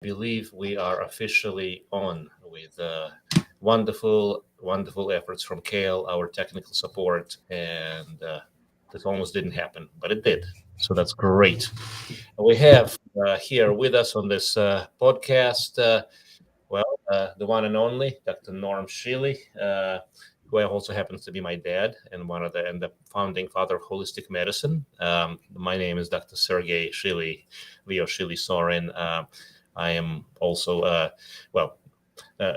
believe we are officially on with wonderful efforts from Kale, our technical support, and this almost didn't happen, but it did. So that's great. We have here with us on this podcast, the one and only Dr. Norm Shealy, who also happens to be my dad and the founding father of holistic medicine. My name is Dr. Sergey Shealy, Leo Shealy-Sorin. I am also,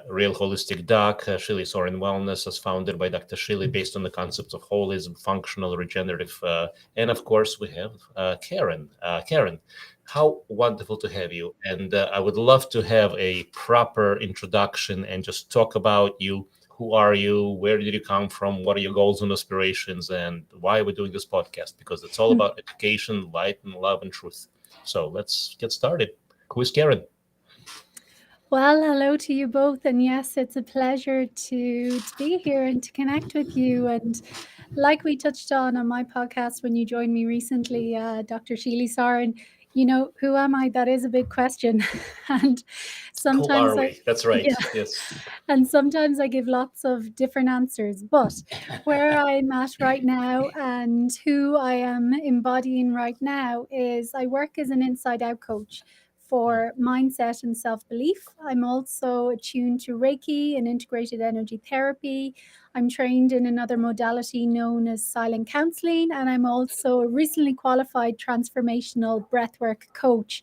real holistic doc. Shealy-Sorin Wellness is founded by Dr. Shealy based on the concepts of holism, functional, regenerative, and of course we have Karen. Karen, how wonderful to have you. And I would love to have a proper introduction and just talk about you. Who are you? Where did you come from? What are your goals and aspirations? And why are we doing this podcast? Because it's all about education, light, and love and truth. So let's get started. Who is Karen? Well, hello to you both. And yes, it's a pleasure to be here and to connect with you. And like we touched on my podcast when you joined me recently, Dr. Shealy-Sorin, who am I? That is a big question. and Who sometimes are I, we? That's right. yeah, Yes. and sometimes I give lots of different answers. But where I'm at right now and who I am embodying right now is I work as an inside out coach for mindset and self belief. I'm also attuned to Reiki and integrated energy therapy. I'm trained in another modality known as silent counselling, and I'm also a recently qualified transformational breathwork coach.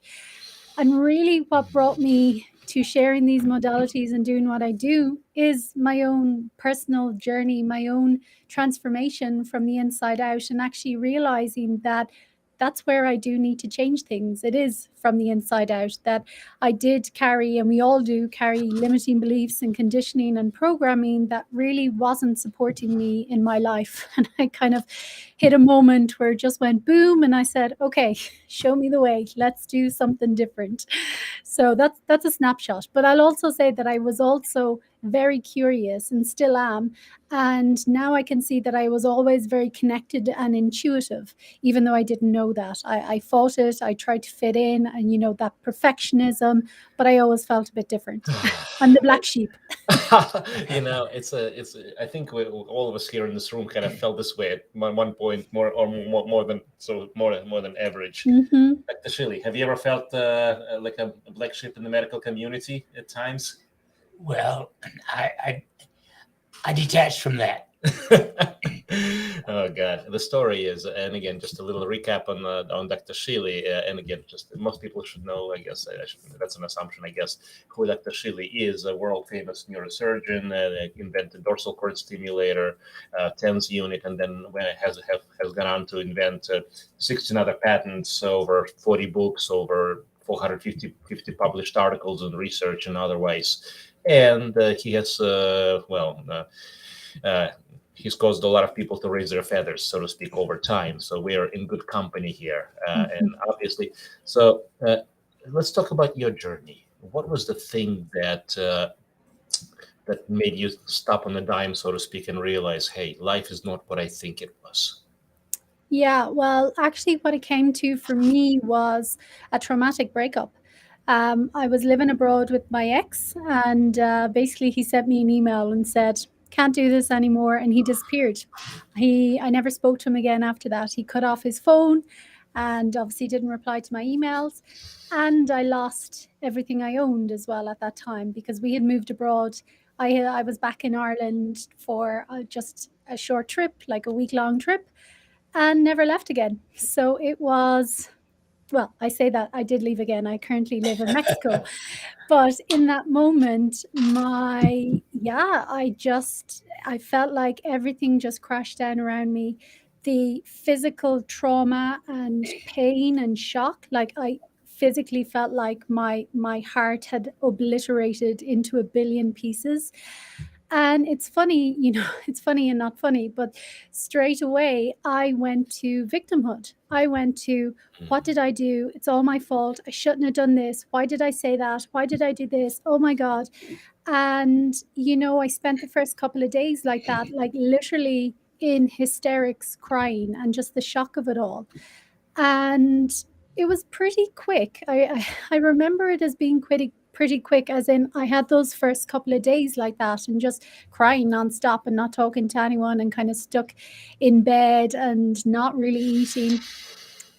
And really, what brought me to sharing these modalities and doing what I do is my own personal journey, my own transformation from the inside out, and actually realizing that that's where I do need to change things. It is from the inside out that I did carry, and we all do carry, limiting beliefs and conditioning and programming that really wasn't supporting me in my life. And I kind of hit a moment where it just went boom, and I said, okay, show me the way. Let's do something different. So that's a snapshot. But I'll also say that I was also very curious and still am. And now I can see that I was always very connected and intuitive, even though I didn't know that. I fought it, I tried to fit in, and that perfectionism, but I always felt a bit different. I'm the black sheep. I think all of us here in this room kind of felt this way at one point, more than more than average. Mm-hmm. Dr. Shilly, have you ever felt like a black sheep in the medical community at times? Well, I detached from that. Oh God, the story is, and again, just a little recap on Dr. Shealy, and again, just most people should know. I guess that's an assumption. I guess who Dr. Shealy is: a world famous neurosurgeon, invented dorsal cord stimulator, TENS unit, and then has gone on to invent 16 other patents, over 40 books, over 450 published articles and research and otherwise. And he has he's caused a lot of people to raise their feathers, so to speak, over time. So we are in good company here, and obviously. So let's talk about your journey. What was the thing that made you stop on a dime, so to speak, and realize, hey, life is not what I think it was? Yeah, well, actually, what it came to for me was a traumatic breakup. I was living abroad with my ex, and basically, he sent me an email and said, "Can't do this anymore," and he disappeared. I never spoke to him again after that. He cut off his phone, and obviously didn't reply to my emails. And I lost everything I owned as well at that time because we had moved abroad. I was back in Ireland for just a short trip, like a week-long trip, and never left again. So it was, well, I say that I did leave again. I currently live in Mexico. But in that moment, I felt like everything just crashed down around me. The physical trauma and pain and shock, like I physically felt like my heart had obliterated into a billion pieces. And it's funny, it's funny and not funny, but straight away I went to victimhood. I went to, what did I do? It's all my fault. I shouldn't have done this. Why did I say that? Why did I do this? Oh my God. And, I spent the first couple of days like that, like literally in hysterics, crying, and just the shock of it all. And it was pretty quick. I remember it as being pretty quick, as in I had those first couple of days like that and just crying nonstop and not talking to anyone and kind of stuck in bed and not really eating.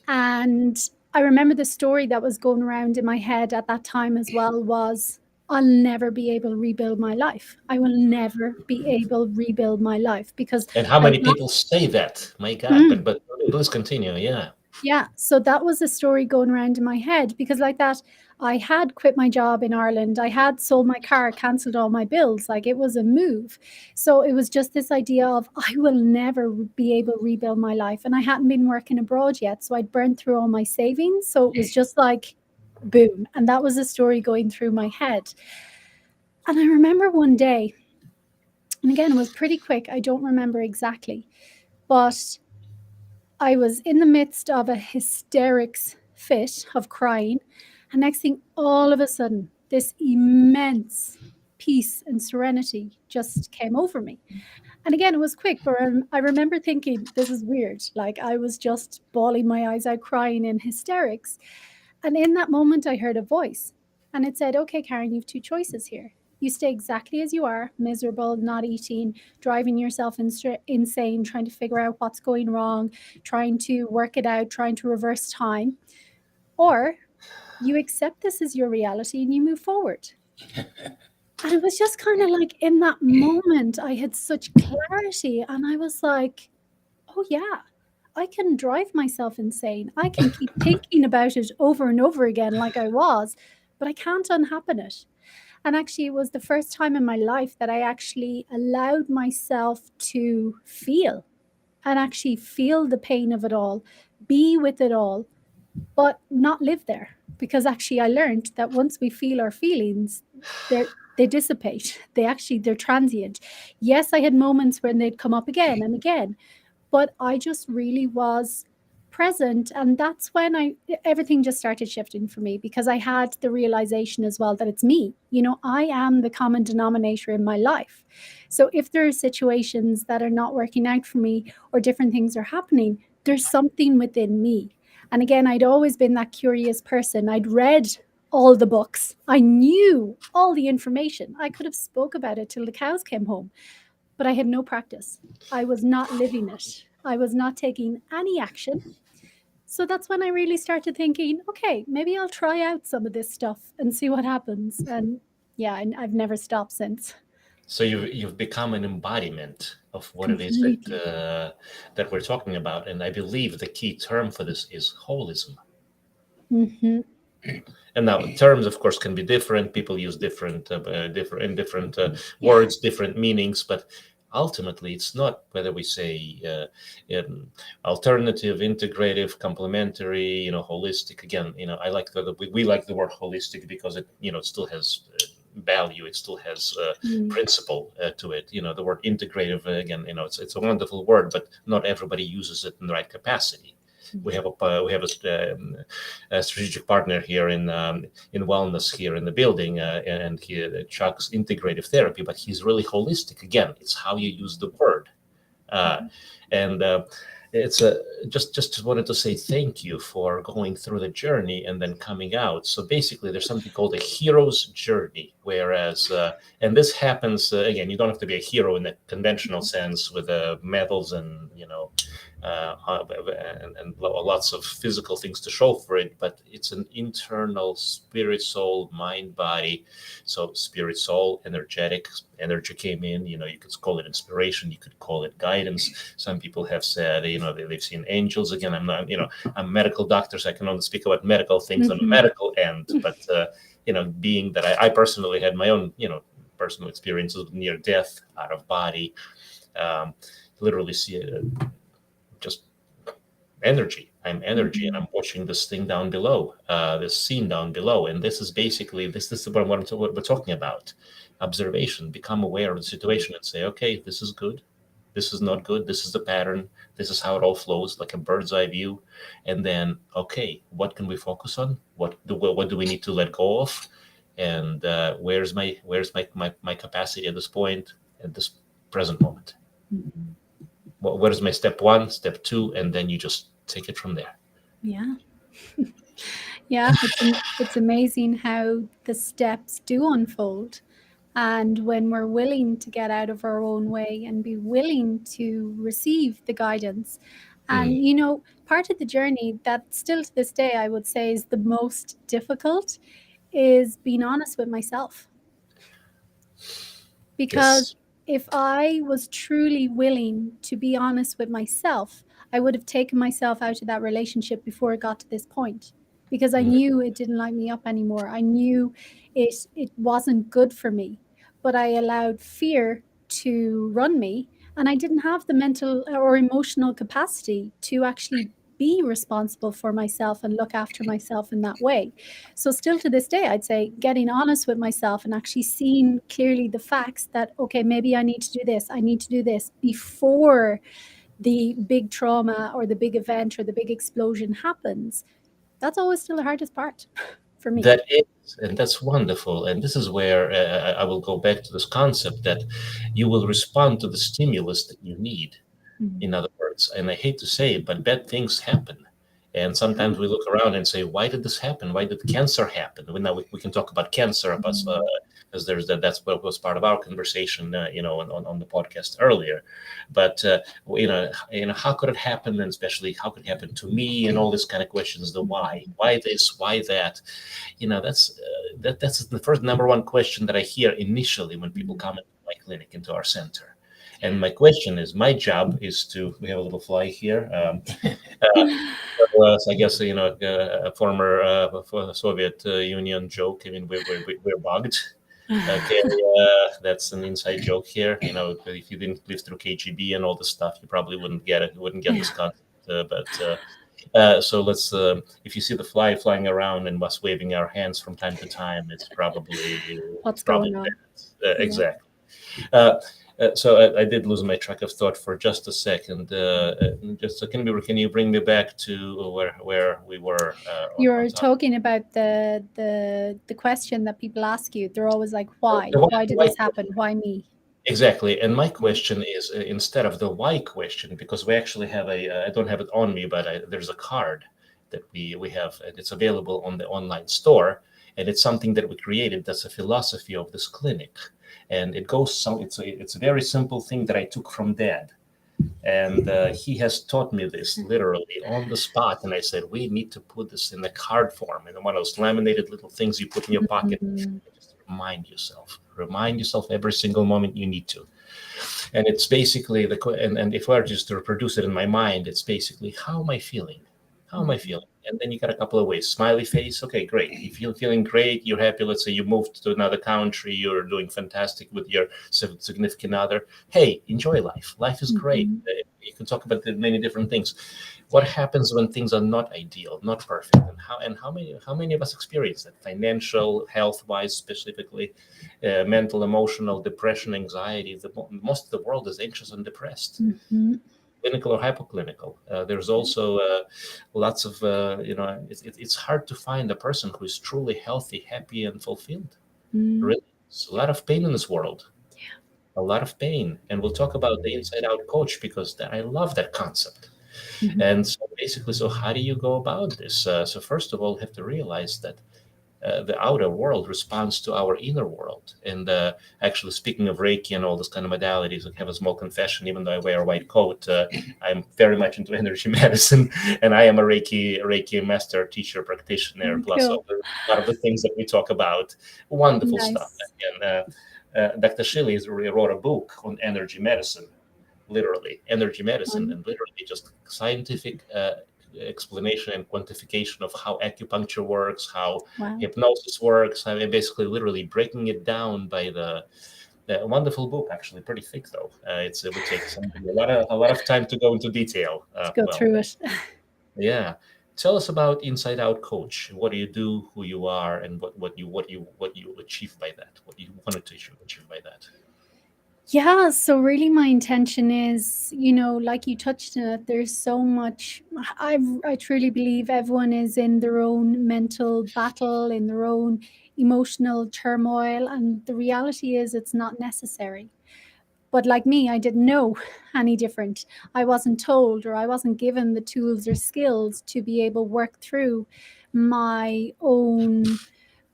And I remember the story that was going around in my head at that time as well was, I'll never be able to rebuild my life. I will never be able to rebuild my life because And how like many that. people say that? My God! Mm. But let's continue. Yeah. Yeah, so that was a story going around in my head because, like that, I had quit my job in Ireland. I had sold my car, cancelled all my bills. Like it was a move. So it was just this idea of I will never be able to rebuild my life. And I hadn't been working abroad yet. So I'd burned through all my savings. So it was just like, boom. And that was a story going through my head. And I remember one day, and again, it was pretty quick. I don't remember exactly, but I was in the midst of a hysterics fit of crying. And next thing, all of a sudden, this immense peace and serenity just came over me. And again, it was quick, but I remember thinking, this is weird. Like I was just bawling my eyes out, crying in hysterics. And in that moment, I heard a voice and it said, okay, Karen, you have two choices here. You stay exactly as you are, miserable, not eating, driving yourself insane, trying to figure out what's going wrong, trying to work it out, trying to reverse time. Or you accept this as your reality and you move forward. And it was just kind of like in that moment, I had such clarity and I was like, oh, yeah, I can drive myself insane. I can keep thinking about it over and over again like I was, but I can't unhappen it. And actually, it was the first time in my life that I actually allowed myself to feel and actually feel the pain of it all, be with it all, but not live there. Because actually, I learned that once we feel our feelings, they dissipate. They're transient. Yes, I had moments when they'd come up again and again, but I just really was present. And that's when everything just started shifting for me because I had the realization as well that it's me. I am the common denominator in my life. So if there are situations that are not working out for me or different things are happening, there's something within me. And again, I'd always been that curious person. I'd read all the books. I knew all the information. I could have spoke about it till the cows came home, but I had no practice. I was not living it. I was not taking any action. So that's when I really started thinking, okay, maybe I'll try out some of this stuff and see what happens. And yeah, I've never stopped since. So you've become an embodiment of what it is Completely. that we're talking about, and I believe the key term for this is holism. Mm-hmm. And now terms, of course, can be different. People use different Yeah. words, different meanings, but ultimately, it's not whether we say alternative, integrative, complementary, holistic. Again, I like we like the word holistic because it still has value. It still has principle to it. The word integrative, again, it's a wonderful word, but not everybody uses it in the right capacity. We have a strategic partner here in wellness here in the building, and Chuck's integrative therapy, but he's really holistic. Again, it's how you use the word, and it's just wanted to say thank you for going through the journey and then coming out. So basically, there's something called a hero's journey, whereas and this happens again. You don't have to be a hero in the conventional sense with medals and and lots of physical things to show for it, but it's an internal spirit, soul, mind, body. So spirit, soul, energy came in. You could call it inspiration, you could call it guidance. Some people have said they've seen angels. Again, I'm not I'm a medical doctor, so I can only speak about medical things on the medical end, but being that I personally had my own personal experiences with near death, out of body, literally see it just energy. I'm energy, and I'm watching this thing down below, this scene down below. And this is basically this is what we're talking about. Observation. Become aware of the situation and say, okay, this is good. This is not good. This is the pattern. This is how it all flows, like a bird's eye view. And then, okay, what can we focus on? What do we need to let go of? And where's my capacity at this point, at this present moment? Mm-hmm. What is my step one, step two, and then you just take it from there. Yeah. Yeah, it's amazing how the steps do unfold. And when we're willing to get out of our own way and be willing to receive the guidance. And, Mm, part of the journey that still to this day, I would say is the most difficult is being honest with myself. Because yes. if I was truly willing to be honest with myself, I would have taken myself out of that relationship before it got to this point, because I Mm, knew it didn't light me up anymore. I knew it wasn't good for me, but I allowed fear to run me, and I didn't have the mental or emotional capacity to actually be responsible for myself and look after myself in that way. So still to this day, I'd say getting honest with myself and actually seeing clearly the facts that, okay, maybe I need to do this, I need to do this before the big trauma or the big event or the big explosion happens. That's always still the hardest part for me. That is, and that's wonderful. And this is where I will go back to this concept that you will respond to the stimulus that you need. Mm. In other words, and I hate to say it, but bad things happen. And sometimes we look around and say, why did this happen? Why did cancer happen? We can talk about cancer, because there's that's what was part of our conversation, on the podcast earlier. But how could it happen, and especially how could it happen to me, and all these kind of questions: the why this, why that. That's the first number one question that I hear initially when people come into my clinic, into our center. And my question is, my job is to, we have a little fly here. So I guess, a former Soviet Union joke. I mean, we're bugged. Okay, that's an inside joke here. If you didn't live through KGB and all this stuff, you probably wouldn't get it. Wouldn't get Yeah. this concept. So let's. If you see the fly flying around and us waving our hands from time to time, it's probably What's going on? that. Yeah. Exactly. Uh, so I did lose my track of thought for just a second. Just so can you bring me back to where we were? You're on top? talking about the question that people ask you. They're always like, why? The Why did this happen? Why me? Exactly. And my question is, instead of the why question, because we actually have I don't have it on me, but there's a card that we have, and it's available on the online store. And it's something that we created. That's a philosophy of this clinic. And it goes some, it's a very simple thing that I took from Dad. And he has taught me this literally on the spot. And I said, we need to put this in the card form, and one of those laminated little things you put in your pocket. Mm. Just remind yourself every single moment you need to. And it's basically and if I were just to reproduce it in my mind, it's basically, how am I feeling? How am I feeling? And then you got a couple of ways. Smiley face, okay, great. If you're feeling great, you're happy. Let's say you moved to another country, you're doing fantastic with your significant other. Hey, enjoy life. Life is great. You can talk about many different things. What happens when things are not ideal, not perfect, and how many of us experience that? Financial, health wise, specifically, mental, emotional, depression, anxiety. Most of the world is anxious and depressed. Mm-hmm. Clinical or hypocritical. There's also lots of, it's hard to find a person who is truly healthy, happy, and fulfilled. Mm. Really, there's a lot of pain in this world. A lot of pain. And we'll talk about the inside out coach, because I love that concept. Mhm. And so basically, so how do you go about this? So first of all, you have to realize that the outer world responds to our inner world. And actually, speaking of Reiki and all this kind of modalities, I have a small confession. Even though I wear a white coat, I'm very much into energy medicine, and I am a Reiki master, teacher, practitioner, plus Cool. a lot of the things that we talk about. Wonderful stuff. Nice. And Dr. Shealy wrote a book on energy medicine, literally energy medicine, and literally just scientific explanation and quantification of how acupuncture works, how Wow. hypnosis works. I mean, basically, literally breaking it down by the wonderful book. Actually, pretty thick though. It would take a lot of time to go into detail. Let's go through it. Yeah. Tell us about Inside Out Coach. What do you do? Who you are, and what you achieve by that? What you wanted to achieve by that? Yeah, so really my intention is, like you touched on it, there's so much. I truly believe everyone is in their own mental battle, in their own emotional turmoil, and the reality is it's not necessary. But like me, I didn't know any different. I wasn't told, or I wasn't given the tools or skills to be able to work through my own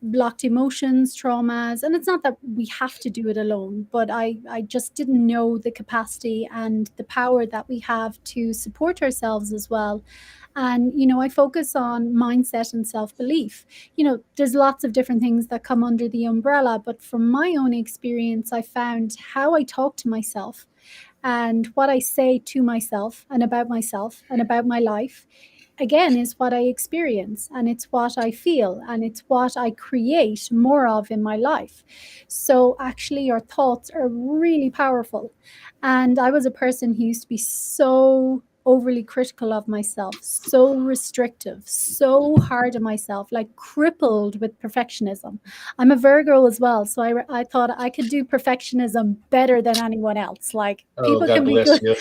blocked emotions, traumas. And it's not that we have to do it alone, but I just didn't know the capacity and the power that we have to support ourselves as well. And, I focus on mindset and self-belief. There's lots of different things that come under the umbrella, but from my own experience, I found how I talk to myself and what I say to myself and about my life, again, is what I experience, and it's what I feel, and it's what I create more of in my life. So actually, your thoughts are really powerful. And I was a person who used to be so overly critical of myself, so restrictive, so hard on myself, like crippled with perfectionism. I'm a Virgo as well, so I thought I could do perfectionism better than anyone else. Like, people God can be bless good.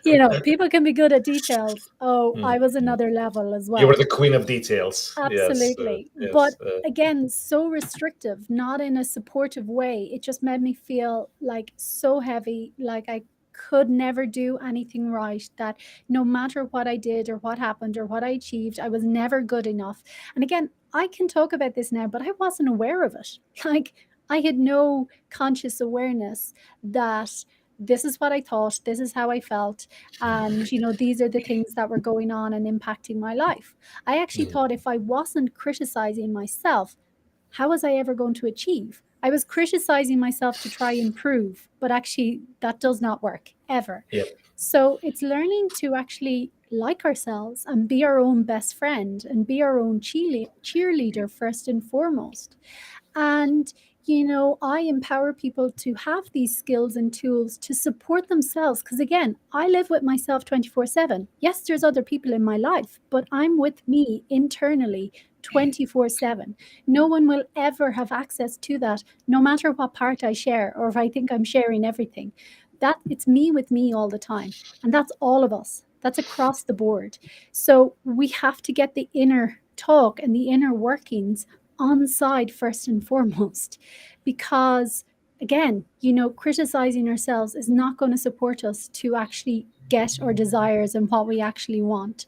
you. People can be good at details. Oh, I was Mhm. another level as You well. were the queen of details. Absolutely. But again, so restrictive, not in a supportive way. It just made me feel like so heavy, like I could never do anything right, that no matter what I did or what happened or what I achieved, I was never good enough. And again, I can talk about this now, but I wasn't aware of it. Like, I had no conscious awareness that this is what I thought, this is how I felt, and these are the things that were going on and impacting my life. I actually thought if I wasn't criticizing myself, how was I ever going to achieve? I was criticizing myself to try improve, but actually that does not work ever. Yep. So it's learning to actually like ourselves and be our own best friend and be our own cheerleader first and foremost. And I empower people to have these skills and tools to support themselves. Because again, I live with myself 24/7. Yes, there's other people in my life, but I'm with me internally 24/7. No one will ever have access to that, no matter what part I share or if I think I'm sharing everything. That it's me with me all the time. And that's all of us. That's across the board. So we have to get the inner talk and the inner workings on side first and foremost, because again, criticizing ourselves is not going to support us to actually get our desires and what we actually want.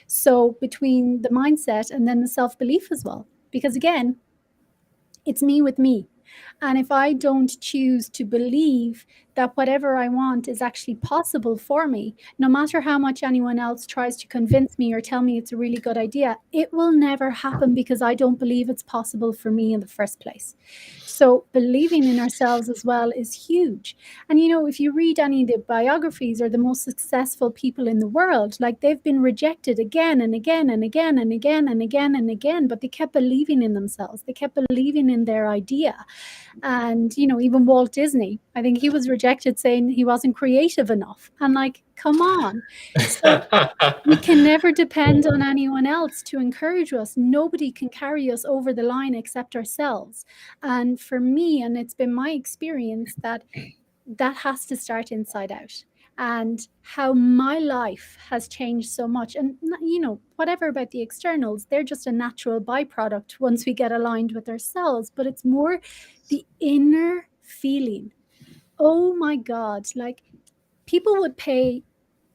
So between the mindset and then the self-belief as well, because again, it's me with me. And if I don't choose to believe that whatever I want is actually possible for me, no matter how much anyone else tries to convince me or tell me it's a really good idea, it will never happen because I don't believe it's possible for me in the first place. So believing in ourselves as well is huge. And if you read any of the biographies or the most successful people in the world, like, they've been rejected again and again and again and again and again and again, but they kept believing in themselves. They kept believing in their idea. And even Walt Disney, I think he was rejected saying he wasn't creative enough. And like, come on. So we can never depend on anyone else to encourage us. Nobody can carry us over the line except ourselves. And for me, and it's been my experience, that has to start inside out. And how my life has changed so much. And whatever about the externals, they're just a natural byproduct once we get aligned with ourselves. But it's more the inner feeling. Oh my God, like, people would pay,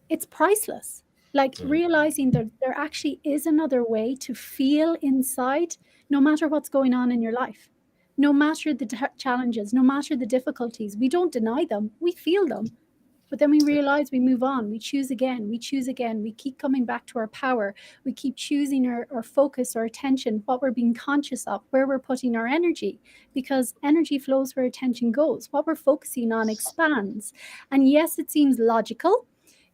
it's priceless. Like, realizing that there actually is another way to feel inside, no matter what's going on in your life, no matter the challenges, no matter the difficulties. We don't deny them, we feel them. But then we realize, we move on, we choose again, we keep coming back to our power. We keep choosing our focus, our attention, what we're being conscious of, where we're putting our energy, because energy flows where attention goes. What we're focusing on expands. And yes, it seems logical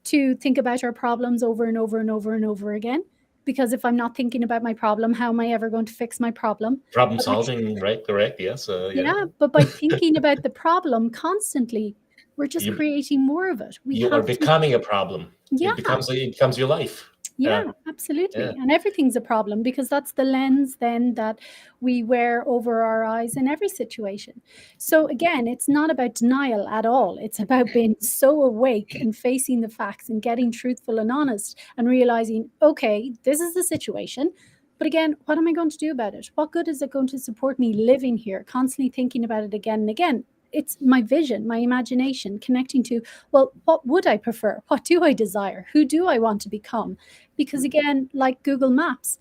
to think about our problems over and over and over and over again, because if I'm not thinking about my problem, how am I ever going to fix my problem? Problem solving, right? Correct. Yes. Yeah, but by thinking about the problem constantly, we're just creating more of it. You are becoming a problem. Yeah. It becomes your life. Yeah, absolutely. Yeah. And everything's a problem, because that's the lens then that we wear over our eyes in every situation. So again, it's not about denial at all. It's about being so awake and facing the facts and getting truthful and honest and realizing, okay, this is the situation. But again, what am I going to do about it? What good is it going to support me living here, constantly thinking about it again and again? It's my vision, my imagination, connecting to, well, what would I prefer? What do I desire? Who do I want to become? Because again, like Google Maps,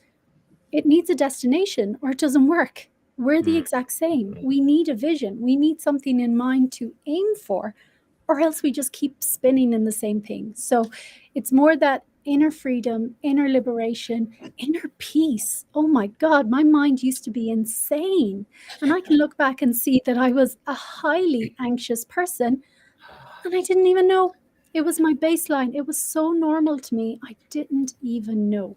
it needs a destination or it doesn't work. We're the exact same. We need a vision. We need something in mind to aim for, or else we just keep spinning in the same thing. So it's more that inner freedom, inner liberation, inner peace. Oh my God, my mind used to be insane. And I can look back and see that I was a highly anxious person and I didn't even know. It was my baseline. It was so normal to me. I didn't even know.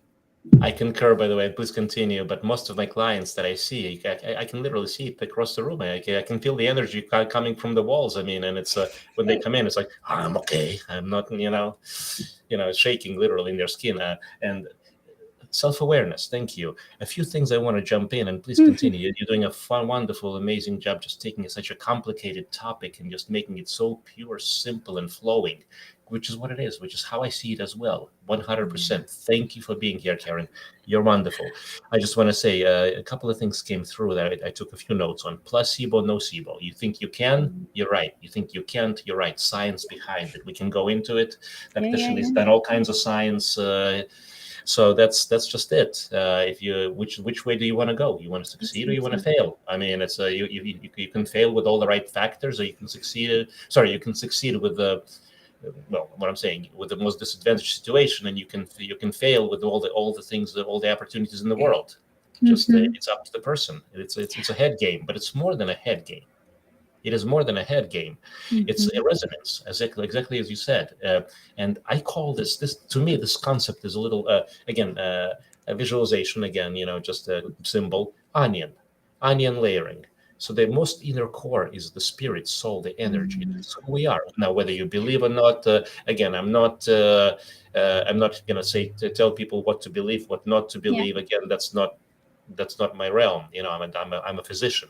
I concur, by the way, please continue. But most of my clients that I see, I can literally see it across the room. I can feel the energy coming from the walls. I mean, and it's when they come in, it's like, I'm okay. I'm not, shaking literally in their skin. And self-awareness. Thank you. A few things I want to jump in, and please continue. You're doing a fun, wonderful, amazing job just taking such a complicated topic and just making it so pure, simple, and flowing, which is what it is, which is how I see it as well. 100%. Thank you for being here, Karen. You're wonderful. I just want to say a couple of things came through that I took a few notes on. Placebo, nocebo. You think you can, you're right. You think you can't, you're right. Science behind it. We can go into it. Dr. Shealy's done all kinds of science. So that's just it. If you which way do you want to go? You want to succeed or you want to fail? I mean, it's you can fail with all the right factors, or you can succeed. Sorry, you can succeed with the what I'm saying, with the most disadvantaged situation, and you can fail with all the things, all the opportunities in the world. Just it's up to the person. It's a head game, but it's more than a head game. It is more than a head game. It's a resonance, exactly as you said. And I call this to me, this concept is a little, a visualization, again, just a symbol, onion layering. So the most inner core is the spirit, soul, the energy. That's who we are. Now, whether you believe or not, again, I'm not going to say to tell people what to believe, what not to believe. Yeah. Again, that's not my realm. I'm a physician.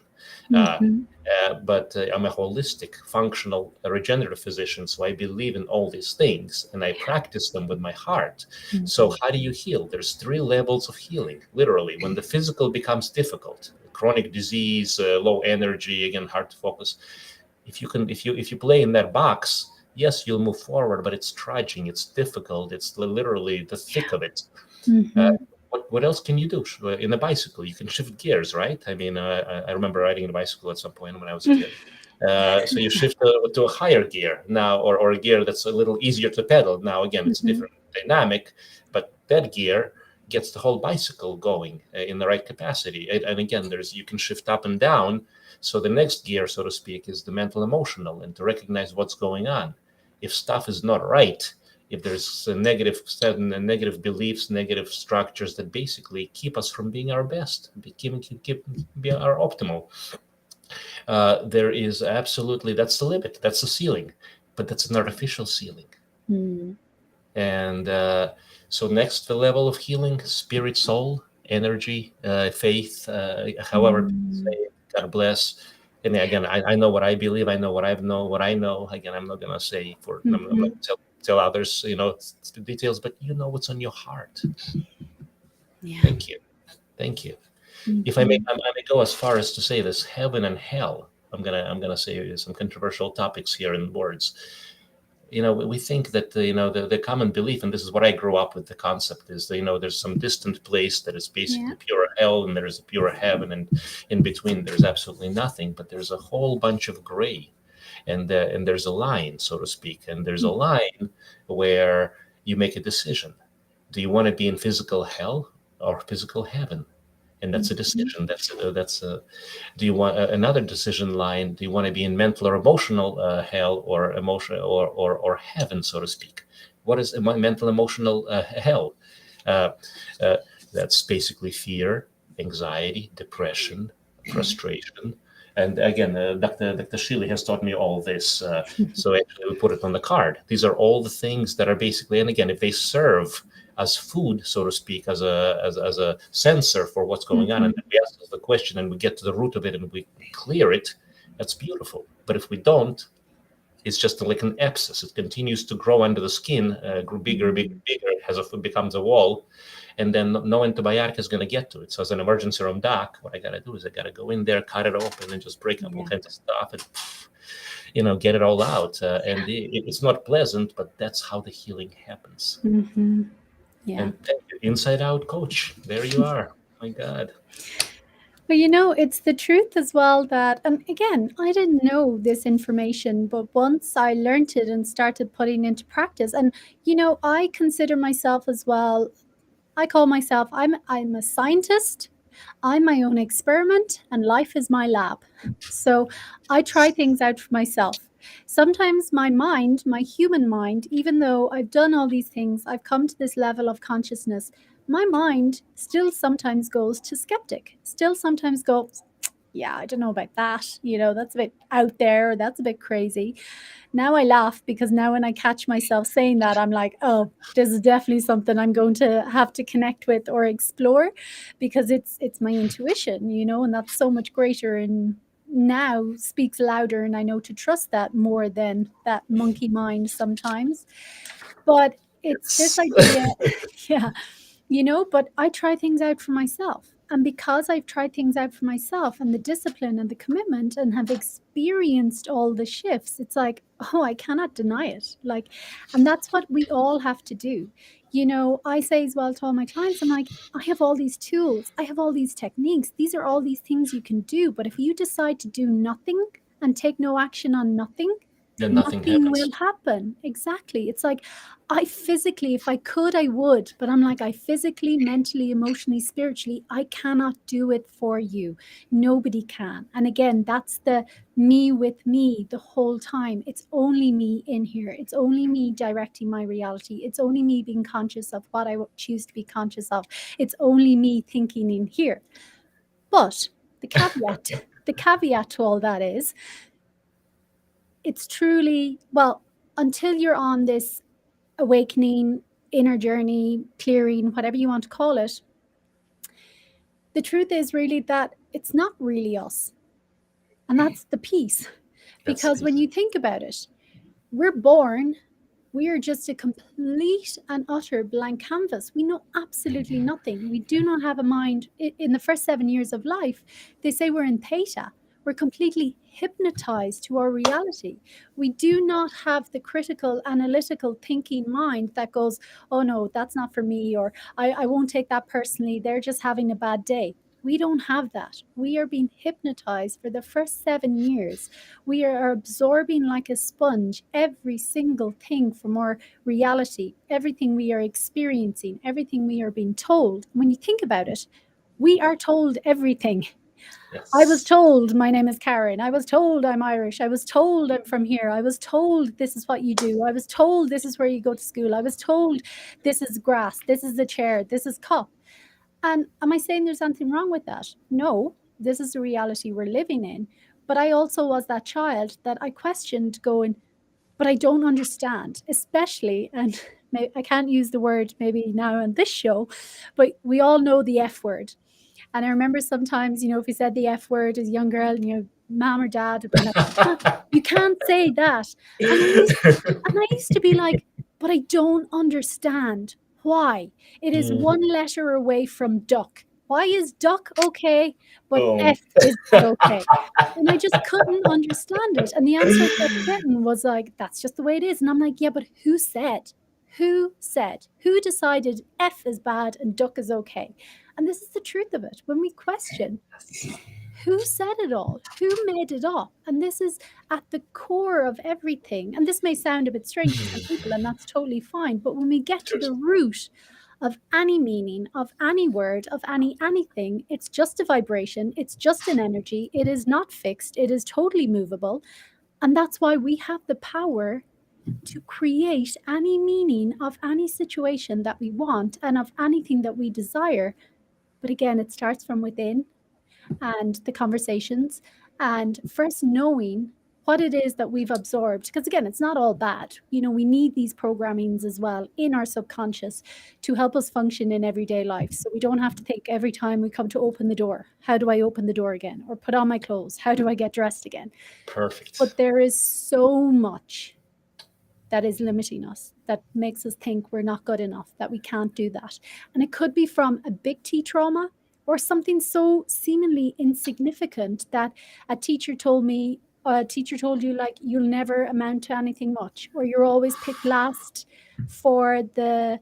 But I'm a holistic, functional, regenerative physician. So I believe in all these things and I practice them with my heart. So how do you heal? There's 3 levels of healing, literally. When the physical becomes difficult, chronic disease, low energy, again, hard to focus. If you play in that box, yes, you'll move forward, but it's trudging, it's difficult, it's literally the thick of it. What else can you do? In a bicycle, you can shift gears, right? I mean, I remember riding a bicycle at some point when I was a kid. So you shift to a higher gear now, or a gear that's a little easier to pedal. Now, again, it's different dynamic, but that gear gets the whole bicycle going in the right capacity. And again, you can shift up and down. So the next gear, so to speak, is the mental emotional, and to recognize what's going on. If stuff is not right, if there's negative beliefs, negative structures that basically keep us from being our best, be our optimal, there is absolutely, that's the limit, that's the ceiling, but that's an artificial ceiling. And so next, the level of healing, spirit, soul, energy, faith, however people say it, God bless. And again, I know what I believe, I know what I know. Again, I'm not going to say I'm not going to tell others, the details, but you know what's on your heart. Yeah. Thank you. If I may go as far as to say this, heaven and hell. I'm gonna say some controversial topics here in words. We think that the common belief, and this is what I grew up with, the concept is there's some distant place that is basically pure hell, and there's a pure heaven, and in between there's absolutely nothing, but there's a whole bunch of gray. And there's a line, so to speak, and there's a line where you make a decision. Do you want to be in physical hell or physical heaven? And that's a decision. Do you want another decision line? Do you want to be in mental or emotional hell, or emotional or heaven, so to speak? What is mental emotional hell? That's basically fear, anxiety, depression, frustration. And again, Dr. Shealy has taught me all this. So actually, we put it on the card. These are all the things that are basically, and again, if they serve as food, so to speak, as a sensor for what's going on, and then we ask the question and we get to the root of it and we clear it, that's beautiful. But if we don't, it's just like an abscess. It continues to grow under the skin, bigger, becomes a wall. And then no antibiotic is going to get to it. So as an emergency room doc, what I got to do is I got to go in there, cut it open, and just break up all kinds of stuff and, get it all out. And it's not pleasant, but that's how the healing happens. Yeah. And inside out coach, there you are. My God. But it's the truth as well that, and again, I didn't know this information, but once I learned it and started putting into practice, and I consider myself as well. I call myself I'm a scientist. I'm my own experiment, and life is my lab. So I try things out for myself. Sometimes my mind, my human mind, even though I've done all these things, I've come to this level of consciousness, my mind still sometimes goes to skeptic, still sometimes goes, yeah, I don't know about that. That's a bit out there. That's a bit crazy. Now I laugh because now when I catch myself saying that, I'm like, oh, this is definitely something I'm going to have to connect with or explore, because it's my intuition, and that's so much greater and now speaks louder, and I know to trust that more than that monkey mind sometimes. But it's this idea, yeah, but I try things out for myself. And because I've tried things out for myself and the discipline and the commitment and have experienced all the shifts, it's like, oh, I cannot deny it. And that's what we all have to do. I say as well to all my clients, I'm like, I have all these tools, I have all these techniques. These are all these things you can do. But if you decide to do nothing and take no action on nothing, Then nothing nothing happens. will happen. Exactly. It's like I physically, if I could, I would. But I'm like, I physically, mentally, emotionally, spiritually, I cannot do it for you. Nobody can. And again, that's the me with me the whole time. It's only me in here. It's only me directing my reality. It's only me being conscious of what I choose to be conscious of. It's only me thinking in here. But the caveat to all that is, it's truly, well, until you're on this awakening, inner journey, clearing, whatever you want to call it, the truth is really that it's not really us. And that's the peace. Because when you think about it, we're born, we are just a complete and utter blank canvas. We know absolutely nothing. We do not have a mind. In the first 7 years of life, they say we're in theta. We're completely hypnotized to our reality. We do not have the critical, analytical thinking mind that goes, oh no, that's not for me, or I won't take that personally. They're just having a bad day. We don't have that. We are being hypnotized for the first 7 years. We are absorbing like a sponge every single thing from our reality, everything we are experiencing, everything we are being told. When you think about it, we are told everything. Yes. I was told my name is Karen. I was told I'm Irish. I was told I'm from here. I was told this is what you do. I was told this is where you go to school. I was told this is grass. This is the chair. This is cup. And am I saying there's anything wrong with that? No, this is the reality we're living in. But I also was that child that I questioned going, but I don't understand, especially, and I can't use the word maybe now on this show, but we all know the F word. And I remember sometimes, if you said the F word as a young girl, mom or dad would be like, you can't say that. And I used to be like, but I don't understand why. It is one letter away from duck. Why is duck okay, but F is not okay? And I just couldn't understand it. And the answer I kept getting was like, that's just the way it is. And I'm like, yeah, but who said? Who said? Who decided F is bad and duck is okay? And this is the truth of it. When we question, who said it all? Who made it up? And this is at the core of everything. And this may sound a bit strange to some people, and that's totally fine. But when we get to the root of any meaning, of any word, of anything, it's just a vibration. It's just an energy. It is not fixed. It is totally movable. And that's why we have the power to create any meaning of any situation that we want and of anything that we desire. But again, it starts from within and the conversations and first knowing what it is that we've absorbed. Because again, it's not all bad. We need these programmings as well in our subconscious to help us function in everyday life. So we don't have to think every time we come to open the door, how do I open the door again? Or put on my clothes, how do I get dressed again? Perfect. But there is so much that is limiting us, that makes us think we're not good enough, that we can't do that. And it could be from a big T trauma or something so seemingly insignificant that a teacher told you, like, you'll never amount to anything much, or you're always picked last for the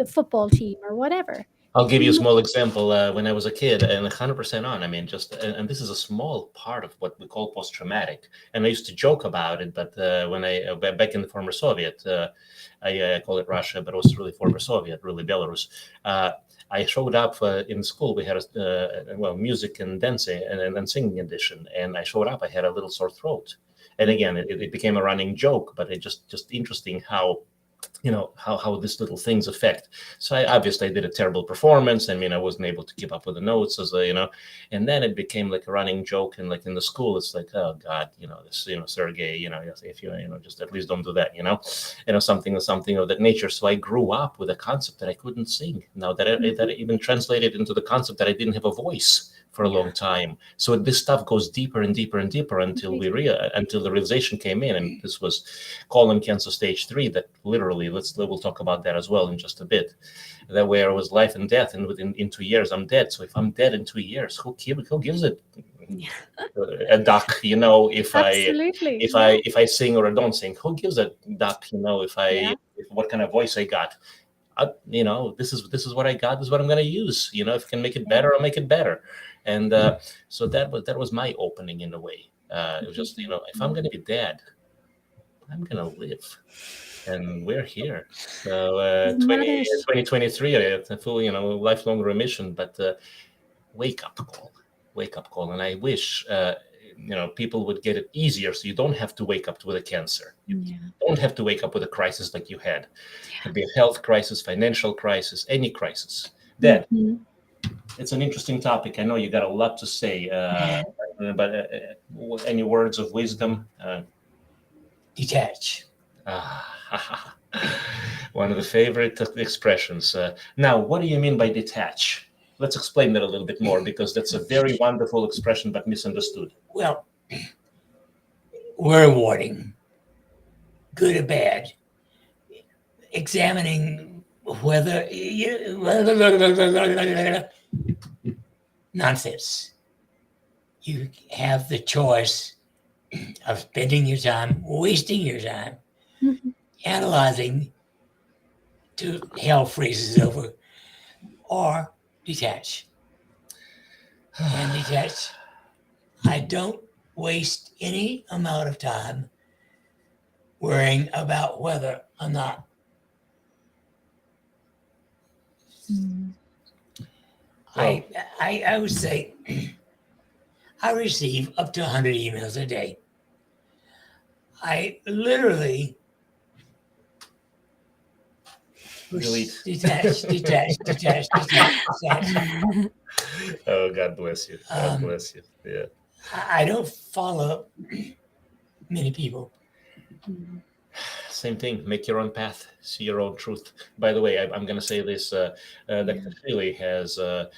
football team or whatever. I'll give you a small example. When I was a kid, and 100% on, I mean, and this is a small part of what we call post-traumatic. And I used to joke about it, but when back in the former Soviet, I call it Russia, but it was really former Soviet, really Belarus. I showed up in school. We had music and dancing and singing edition, and I showed up. I had a little sore throat, and again, it became a running joke. But it just interesting how how these little things affect. So I obviously did a terrible performance. I mean, I wasn't able to keep up with the notes and then it became like a running joke. And like in the school, it's like, oh God, this, Sergey, if just at least don't do that, something of that nature. So I grew up with a concept that I couldn't sing. Now that that even translated into the concept that I didn't have a voice for a long time. So this stuff goes deeper and deeper and deeper until until the realization came in, and this was colon cancer stage 3. That literally, we'll talk about that as well in just a bit. That where it was life and death, and in 2 years I'm dead. So if I'm dead in 2 years, who gives it a duck? If I sing or I don't sing, who gives a duck? If what kind of voice I got. This is what I got. This is what I'm going to use. If I can make it better, I'll make it better. And so that was my opening in a way. It was just, if I'm going to be dead, I'm going to live. And we're here. So 2023, it's a full, lifelong remission, but wake up call. And I wish, people would get it easier, so you don't have to wake up with a cancer. You don't have to wake up with a crisis like you had. It could be a health crisis, financial crisis, any crisis. That it's an interesting topic. I know you got a lot to say, but any words of wisdom? Detach. One of the favorite expressions. Now, what do you mean by detach? Let's explain that a little bit more, because that's a very wonderful expression, but misunderstood. Well, rewarding, good or bad, examining whether nonsense. You have the choice of spending your time, wasting your time, analyzing till hell freezes over, or detach. And detach. I don't waste any amount of time worrying about whether or not I would say I receive up to 100 emails a day. I literally detach. Oh, God bless you. God bless you. Yeah. I don't follow many people. Same thing. Make your own path. See your own truth. By the way, I'm going to say this. Dr. Shealy has a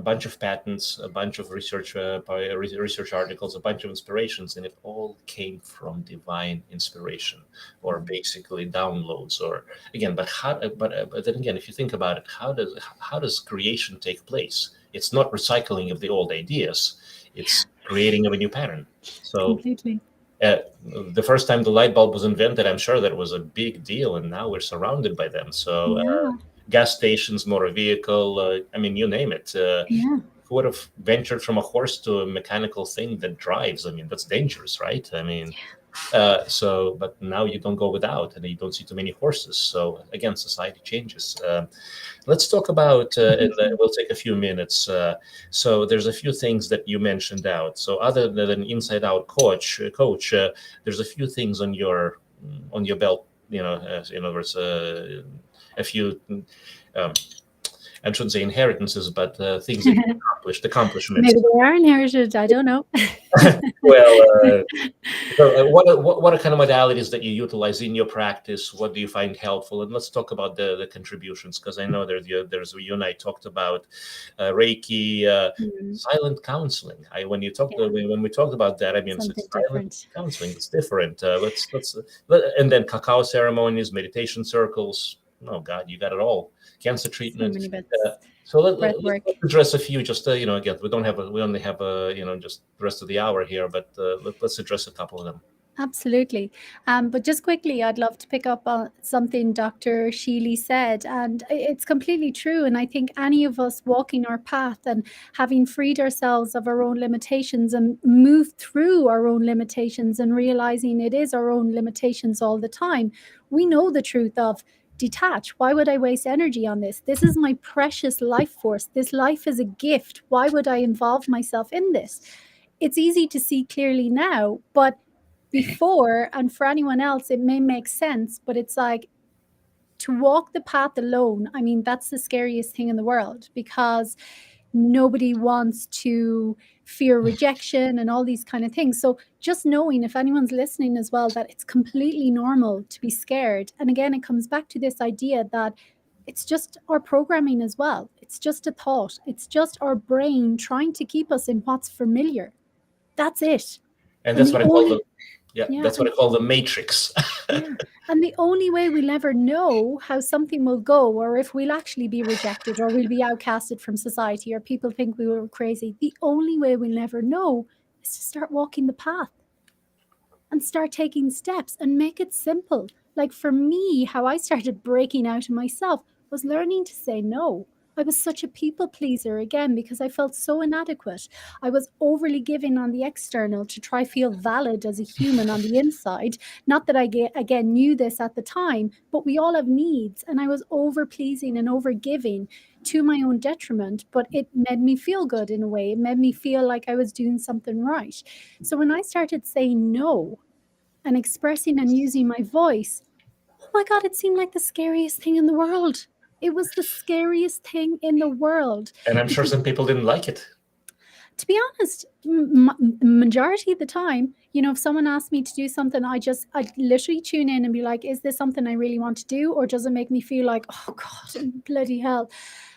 bunch of patents, a bunch of research articles, a bunch of inspirations, and it all came from divine inspiration, or basically downloads. Or again, but then again, if you think about it, how does creation take place? It's not recycling of the old ideas. It's creating of a new pattern. So completely. The first time the light bulb was invented, I'm sure that was a big deal, and now we're surrounded by them. So gas stations, motor vehicle, you name it. Who would have ventured from a horse to a mechanical thing that drives? That's dangerous, right? But now you don't go without, and you don't see too many horses. So again, society changes. Let's talk about, and we'll take a few minutes. So there's a few things that you mentioned out. So other than inside out coach, there's a few things on your belt, in other words, a few, I shouldn't say inheritances, but things that you accomplished, accomplishments. Maybe they are inherited. I don't know. Well, what are kind of modalities that you utilize in your practice? What do you find helpful? And let's talk about the contributions, because I know there's you and I talked about Reiki, silent counseling. When we talked about that, it's silent counseling. It's different. And then cacao ceremonies, meditation circles. Oh God, you got it all. Cancer treatment. So let's address a few. Just again, we only have just the rest of the hour here, but let's address a couple of them. Absolutely. But just quickly, I'd love to pick up on something Dr. Shealy said, and it's completely true. And I think any of us walking our path and having freed ourselves of our own limitations and moved through our own limitations and realizing it is our own limitations all the time, we know the truth of detach. Why would I waste energy on this? This is my precious life force. This life is a gift. Why would I involve myself in this? It's easy to see clearly now, but before, and for anyone else it may make sense, but it's like, to walk the path alone, I mean, that's the scariest thing in the world, because nobody wants to fear rejection and all these kind of things. So just knowing, if anyone's listening as well, that it's completely normal to be scared. And again, it comes back to this idea that it's just our programming as well. It's just a thought. It's just our brain trying to keep us in what's familiar. That's it. And that's what I call the Yeah. that's what I call the matrix. Yeah. And the only way we'll ever know how something will go, or if we'll actually be rejected, or we'll be outcasted from society, or people think we were crazy, the only way we'll never know is to start walking the path and start taking steps and make it simple. Like for me, how I started breaking out of myself was learning to say no. I was such a people pleaser, again, because I felt so inadequate. I was overly giving on the external to try feel valid as a human on the inside. Not that I, again, knew this at the time, but we all have needs. And I was over pleasing and over giving to my own detriment, but it made me feel good in a way. It made me feel like I was doing something right. So when I started saying no and expressing and using my voice, oh my God, it seemed like the scariest thing in the world. It was the scariest thing in the world. And I'm sure some people didn't like it. To be honest, majority of the time, if someone asked me to do something, I'd literally tune in and be like, is this something I really want to do? Or does it make me feel like, oh God, bloody hell?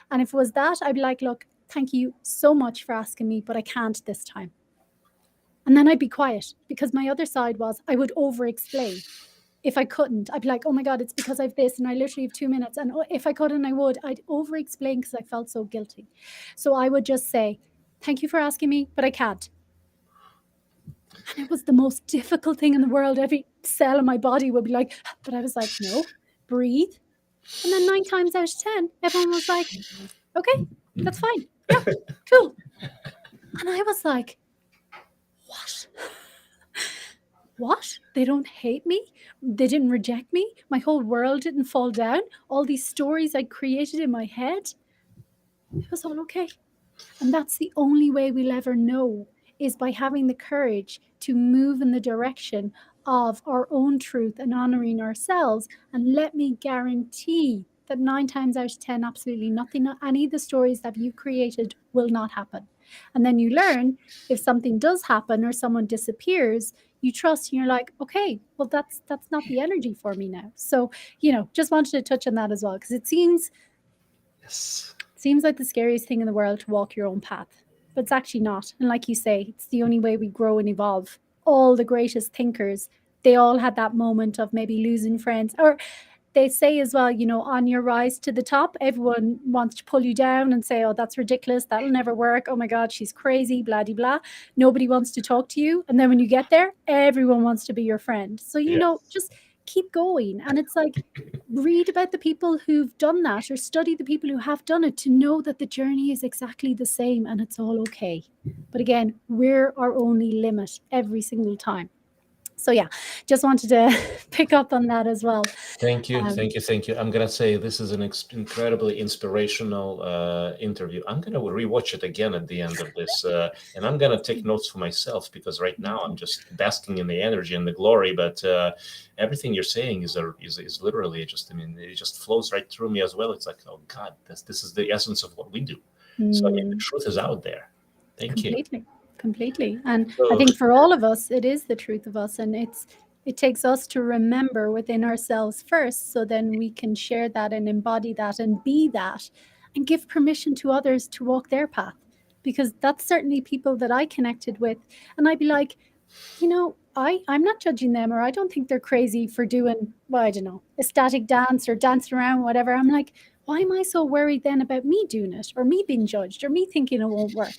And if it was that, I'd be like, look, thank you so much for asking me, but I can't this time. And then I'd be quiet, because my other side was I would over explain. If I couldn't, I'd be like, oh my God, it's because I've this, and I literally have 2 minutes. And if I couldn't, I'd over explain because I felt so guilty. So I would just say, thank you for asking me, but I can't. And it was the most difficult thing in the world. Every cell in my body would be like, but I was like, no, breathe. And then 9 times out of 10, everyone was like, okay, that's fine. Yeah, cool. And I was like, what? What? They don't hate me? They didn't reject me? My whole world didn't fall down? All these stories I created in my head? It was all okay. And that's the only way we'll ever know, is by having the courage to move in the direction of our own truth and honoring ourselves. And let me guarantee that 9 times out of 10, absolutely nothing, any of the stories that you created will not happen. And then you learn, if something does happen or someone disappears, you trust, and you're like, okay, well, that's not the energy for me now. So, just wanted to touch on that as well, because it seems like the scariest thing in the world to walk your own path, but it's actually not. And like you say, it's the only way we grow and evolve. All the greatest thinkers, they all had that moment of maybe losing friends, or they say as well, on your rise to the top, everyone wants to pull you down and say, oh, that's ridiculous, that'll never work, oh my God, she's crazy, blah, blah, blah. Nobody wants to talk to you. And then when you get there, everyone wants to be your friend. So, just keep going. And it's like, read about the people who've done that, or study the people who have done it, to know that the journey is exactly the same and it's all okay. But again, we're our only limit every single time. So yeah, just wanted to pick up on that as well. Thank you. I'm going to say this is an incredibly inspirational interview. I'm going to rewatch it again at the end of this, and I'm going to take notes for myself, because right now I'm just basking in the energy and the glory. But everything you're saying is literally just, it just flows right through me as well. It's like, oh God, this is the essence of what we do. So the truth is out there. Thank you. Completely. And I think for all of us, it is the truth of us, and it takes us to remember within ourselves first, so then we can share that and embody that and be that, and give permission to others to walk their path. Because that's certainly people that I connected with, and I'd be like, I'm not judging them, or I don't think they're crazy for doing, well, I don't know, a static dance or dancing around, whatever. I'm like, why am I so worried then about me doing it, or me being judged, or me thinking it won't work?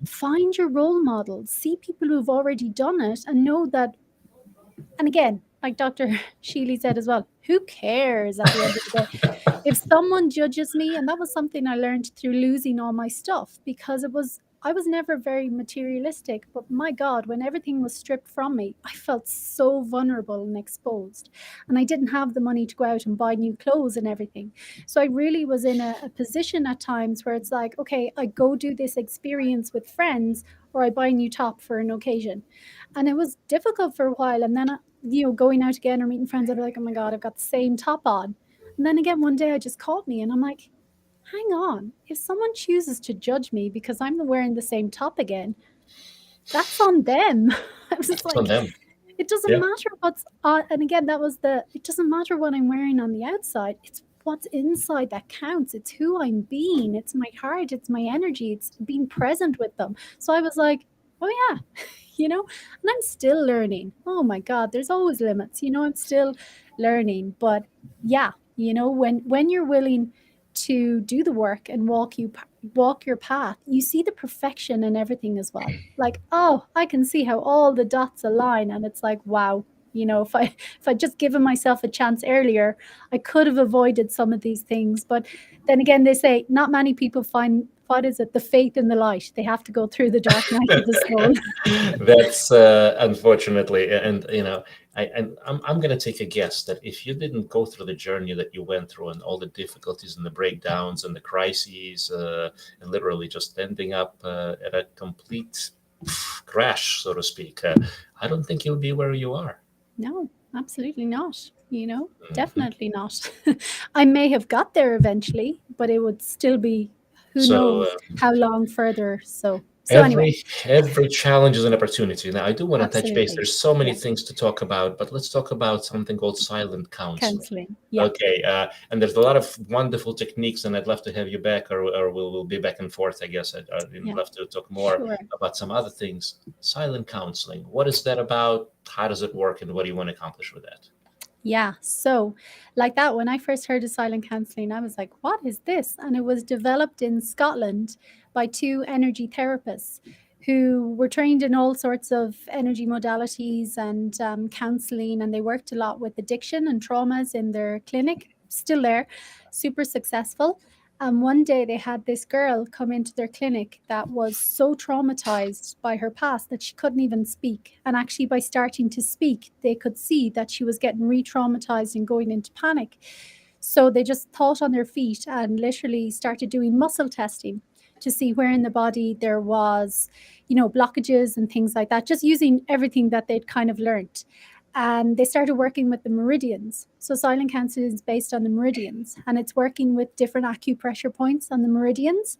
Find your role models, see people who've already done it, and know that And again, like Dr. Shealy said as well, who cares at the end of the day? If someone judges me, and that was something I learned through losing all my stuff, because I was never very materialistic, but my God, when everything was stripped from me, I felt so vulnerable and exposed. And I didn't have the money to go out and buy new clothes and everything. So I really was in a position at times where it's like, okay, I go do this experience with friends, or I buy a new top for an occasion. And it was difficult for a while. And then, going out again or meeting friends, I'd be like, oh my God, I've got the same top on. And then again, one day I just caught me and I'm like, hang on, if someone chooses to judge me because I'm wearing the same top again, that's on them. I was just It's on like, them. it doesn't Yeah. matter what's on. And again, it doesn't matter what I'm wearing on the outside. It's what's inside that counts. It's who I'm being. It's my heart. It's my energy. It's being present with them. So I was like, oh yeah, and I'm still learning. Oh my God, there's always limits. I'm still learning. But yeah, when you're willing to do the work and walk your path, you see the perfection in everything as well. Like, oh, I can see how all the dots align, and it's like, wow, if I just given myself a chance earlier, I could have avoided some of these things. But then again, they say not many people find, what is it, the faith in the light. They have to go through the dark night of the soul. That's unfortunately, and I'm going to take a guess that if you didn't go through the journey that you went through and all the difficulties and the breakdowns and the crises, and literally just ending up at a complete crash, so to speak, I don't think you'll be where you are. No, absolutely not. Definitely not. I may have got there eventually, but it would still be who knows how long further. So anyway. Every challenge is an opportunity. Now, I do want to touch base. Absolutely. There's so many Yeah. things to talk about, but let's talk about something called silent counseling. Counseling. Yeah. Okay. And there's a lot of wonderful techniques, and I'd love to have you back, or we'll be back and forth, I guess. I'd love to talk more Sure. about some other things. Silent counseling. What is that about? How does it work? And what do you want to accomplish with that? Yeah. So like that, when I first heard of silent counseling, I was like, what is this? And it was developed in Scotland by two energy therapists who were trained in all sorts of energy modalities and counseling. And they worked a lot with addiction and traumas in their clinic, still there, super successful. And one day they had this girl come into their clinic that was so traumatized by her past that she couldn't even speak. And actually, by starting to speak, they could see that she was getting re-traumatized and going into panic. So they just thought on their feet and literally started doing muscle testing to see where in the body there was, blockages and things like that, just using everything that they'd kind of learned. And they started working with the meridians. So silent counseling is based on the meridians, and it's working with different acupressure points on the meridians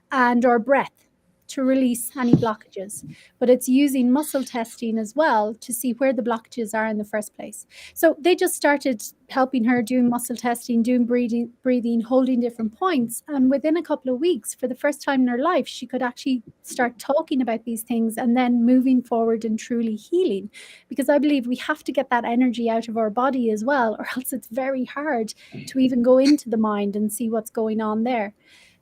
and our breath to release any blockages. But it's using muscle testing as well to see where the blockages are in the first place. So they just started helping her doing muscle testing, doing breathing, holding different points. And within a couple of weeks, for the first time in her life, she could actually start talking about these things and then moving forward and truly healing. Because I believe we have to get that energy out of our body as well, or else it's very hard to even go into the mind and see what's going on there.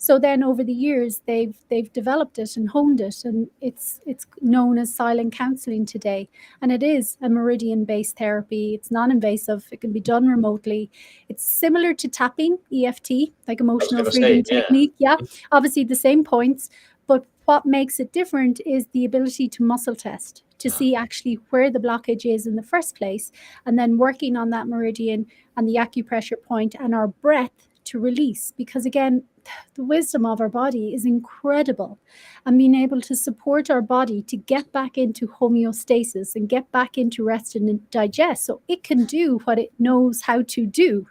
So then over the years, they've developed it and honed it, and it's known as silent counseling today. And it is a meridian-based therapy. It's non-invasive. It can be done remotely. It's similar to tapping, EFT, like emotional freedom technique. Yeah, obviously the same points, but what makes it different is the ability to muscle test, to see actually where the blockage is in the first place, and then working on that meridian and the acupressure point and our breath to release. Because again, the wisdom of our body is incredible, and being able to support our body to get back into homeostasis and get back into rest and digest so it can do what it knows how to do.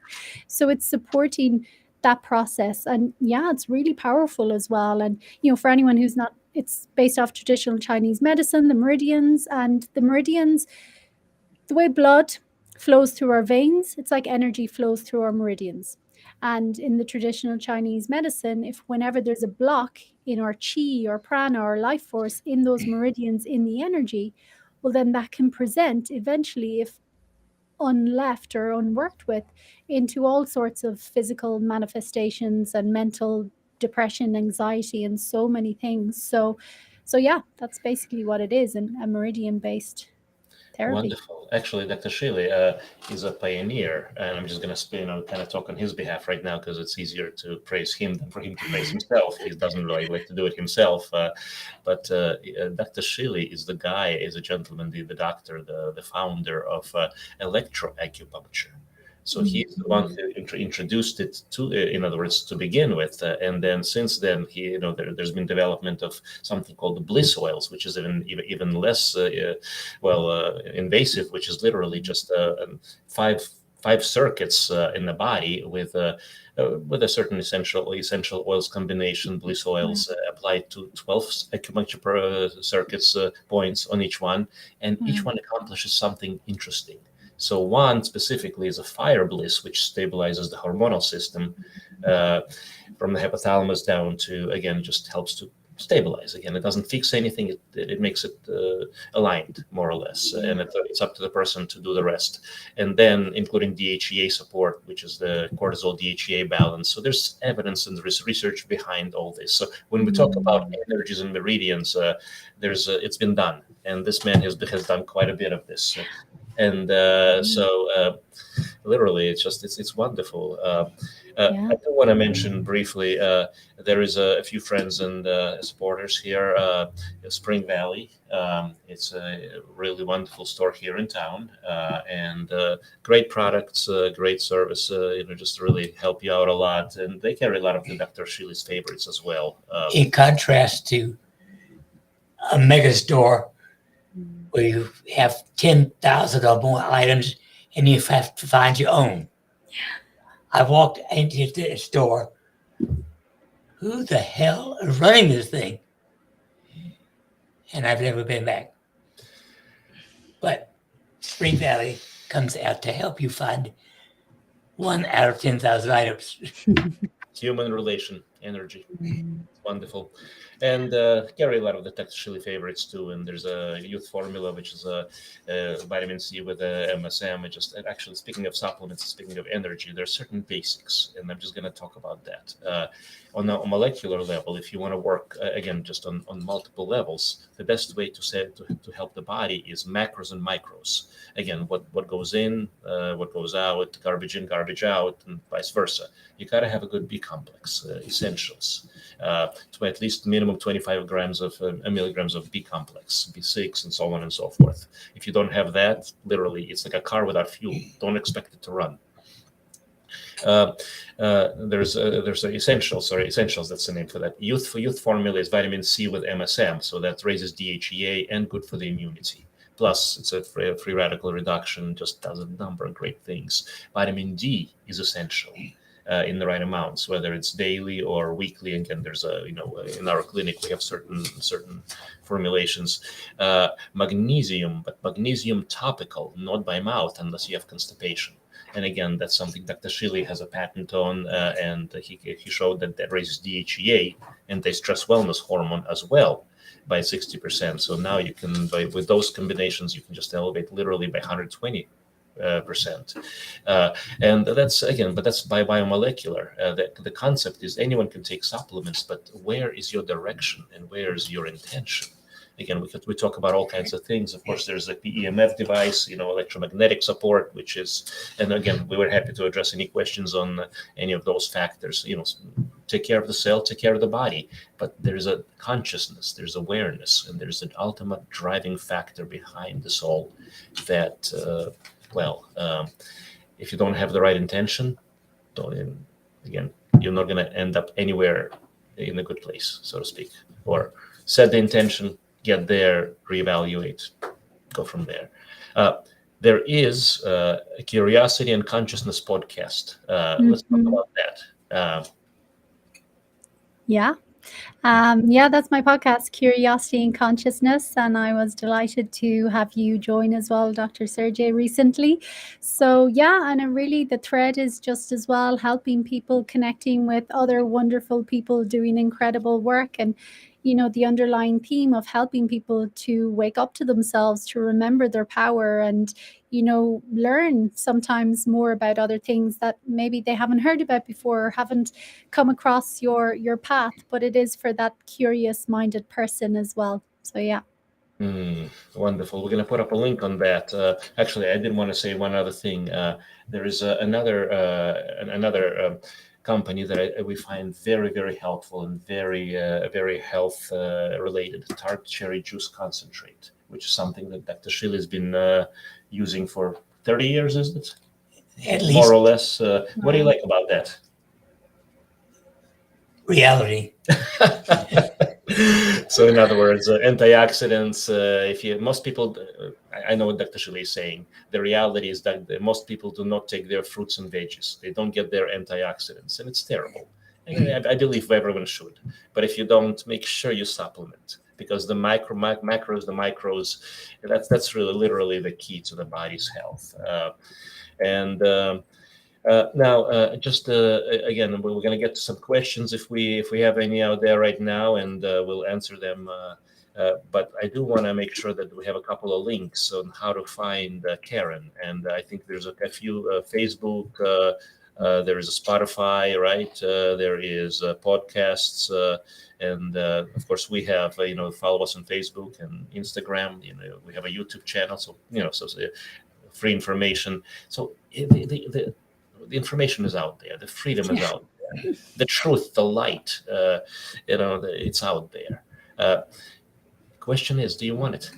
So it's supporting that process. And yeah, it's really powerful as well. And for anyone who's not, it's based off traditional Chinese medicine, the meridians, the way blood flows through our veins, it's like energy flows through our meridians. And in the traditional Chinese medicine, whenever there's a block in our chi or prana or life force in those meridians in the energy, well, then that can present eventually, if unleft or unworked with, into all sorts of physical manifestations and mental depression, anxiety, and so many things. So yeah, that's basically what it is, a meridian-based therapy. Wonderful. actually, Dr. Shealy is a pioneer, and I'm just going to kind of talk on his behalf right now because it's easier to praise him than for him to praise himself. He doesn't really like to do it himself. But Dr. Shealy is the guy, is a gentleman, the doctor, the founder of electroacupuncture. So he's the one who introduced it to, in other words, to begin with, and then since then, there's been development of something called the bliss oils, which is even less invasive, which is literally just five circuits in the body with a certain essential oils combination, bliss oils applied to 12 acupuncture circuits points on each one, and each one accomplishes something interesting. So one specifically is a fire bliss, which stabilizes the hormonal system from the hypothalamus down to, again, just helps to stabilize. Again, it doesn't fix anything. It makes it aligned, more or less. And it's up to the person to do the rest. And then including DHEA support, which is the cortisol DHEA balance. So there's evidence and research behind all this. So when we talk about energies and meridians, it's been done. And this man has done quite a bit of this. And literally, it's wonderful. I do want to mention briefly, there is a few friends and supporters here, Spring Valley. It's a really wonderful store here in town, and great products, great service, just really help you out a lot. And they carry a lot of the Dr. Shealy's favorites as well. In contrast to a mega store where you have 10,000 or more items and you have to find your own. I walked into the store. Who the hell is running this thing? And I've never been back. But Spring Valley comes out to help you find 1 out of 10,000 items. Human relation, energy. Wonderful. And carry a lot of the Dr. Shealy favorites too. And there's a youth formula, which is a vitamin C with MSM. Actually, speaking of supplements, speaking of energy, there are certain basics, and I'm just going to talk about that. On a molecular level, if you want to work, again, just on multiple levels, the best way to help the body is macros and micros. Again, what goes in, what goes out, garbage in, garbage out, and vice versa. You got to have a good B complex, essentials, to at least minimum 25 grams of milligrams of B complex, B6, and so on and so forth. If you don't have that, literally, it's like a car without fuel. Don't expect it to run. There's essentials. That's the name for that. Youth formula is vitamin C with MSM, so that raises DHEA and good for the immunity. Plus, it's a free radical reduction, just does a number of great things. Vitamin D is essential in the right amounts, whether it's daily or weekly. Again, there's in our clinic we have certain formulations. Magnesium, but magnesium topical, not by mouth, unless you have constipation. And again, that's something Dr. Shealy has a patent on, and he showed that raises DHEA, anti-stress wellness hormone, as well by 60%. So now you can, with those combinations, you can just elevate literally by 120%. And that's by biomolecular. The concept is anyone can take supplements, but where is your direction and where is your intention? Again, we talk about all kinds of things. Of course, there's like the EMF device, electromagnetic support, and again, we were happy to address any questions on any of those factors. Take care of the cell, take care of the body. But there's a consciousness, there's awareness, and there's an ultimate driving factor behind this all that, if you don't have the right intention, you're not going to end up anywhere in a good place, so to speak. Or set the intention, get there, reevaluate, go from there. There is a Curiosity and Consciousness podcast. Let's talk about that. That's my podcast, Curiosity and Consciousness, and I was delighted to have you join as well, Dr. Sergey, recently. So and really the thread is just as well helping people, connecting with other wonderful people doing incredible work, and the underlying theme of helping people to wake up to themselves, to remember their power, and learn sometimes more about other things that maybe they haven't heard about before or haven't come across your path, but it is for that curious minded person as well. So Wonderful. We're going to put up a link on that. Actually, I did want to say one other thing. There is another company that we find very, very helpful and very health related. Tart cherry juice concentrate, which is something that Dr. Shealy has been using for 30 years, isn't it? At least More or less. What do you like about that? reality. So in other words, antioxidants, most people, I know what Dr. Shealy is saying. The reality is that most people do not take their fruits and veggies. They don't get their antioxidants, and it's terrible. And I believe everyone should. But if you don't, make sure you supplement, because the macros, that's really literally the key to the body's health. Now, just again, we're going to get to some questions if we have any out there right now, and we'll answer them. But I do want to make sure that we have a couple of links on how to find Karen. And I think there's a few Facebook. There is a Spotify, right? There is podcasts, and of course we have follow us on Facebook and Instagram. We have a YouTube channel, so free information. So the information is out there. The freedom is out there. The truth, the light, it's out there. Question is, do you want it?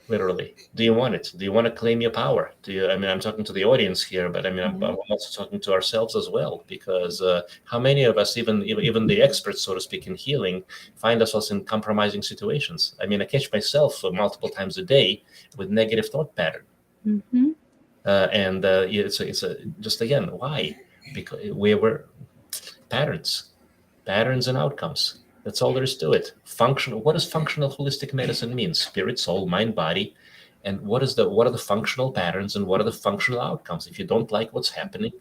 Literally, do you want it? Do you want to claim your power? I'm talking to the audience here, but I'm also talking to ourselves as well, because how many of us, even the experts, so to speak, in healing, find ourselves in compromising situations? I catch myself multiple times a day with negative thought pattern. Mm-hmm. It's just again, why? Because we were patterns and outcomes. That's all there is to it. Functional. What does functional holistic medicine mean? Spirit, soul, mind, body, and what are the functional patterns and what are the functional outcomes? If you don't like what's happening,